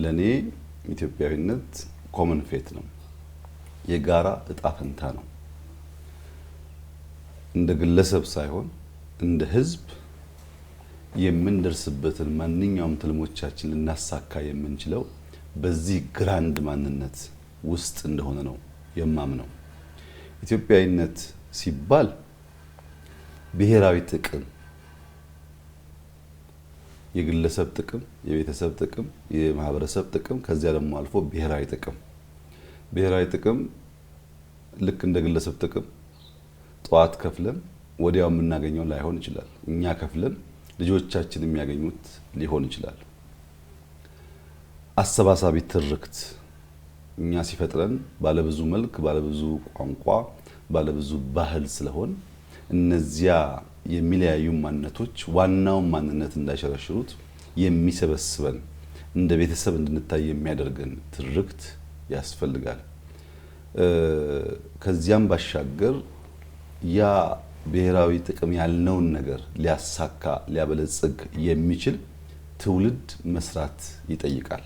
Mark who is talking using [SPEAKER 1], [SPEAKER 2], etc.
[SPEAKER 1] ለኔ ኢትዮጵያዊነት ኮመን ፌት ነው፣ የጋራ እጣ ፈንታ ነው። እንደ ግለሰብ ሳይሆን እንደ ህዝብ የምንደርስበትን ማንኛውም ትልሞቻችን ልናሳካ የምንችለው በዚህ ግራንድ ማንነት ውስጥ እንደሆነ ነው የማምነው። ኢትዮጵያዊነት ሲባል ብሔራዊ ጥቅም፣ የግለሰብ ጥቅም፣ የቤተሰብ ጥቅም፣ የማህበረሰብ ጥቅም፣ ከዚያ ደግሞ አልፎ ብሔራዊ ጥቅም። ብሔራዊ ጥቅም ልክ እንደ ግለሰብ ጥቅም ጧት ከፍለን ወዲያው የምናገኘው ላይሆን ይችላል። እኛ ከፍለን ልጆቻችን የሚያገኙት ሊሆን ይችላል። አሰባሳቢ ትርክት እኛ ሲፈጥረን ባለብዙ መልክ፣ ባለብዙ ቋንቋ፣ ባለብዙ ባህል ስለሆን እነዚያ የሚለያዩ ማንነቶች ዋናው ማንነት እንዳይሸረሽሩት የሚሰበስበን እንደ ቤተሰብ እንድንታይ የሚያደርገን ትርክት ያስፈልጋል። ከዚያም ባሻገር ያ ብሔራዊ ጥቅም ያልነውን ነገር ሊያሳካ ሊያበለጽግ የሚችል ትውልድ መስራት ይጠይቃል።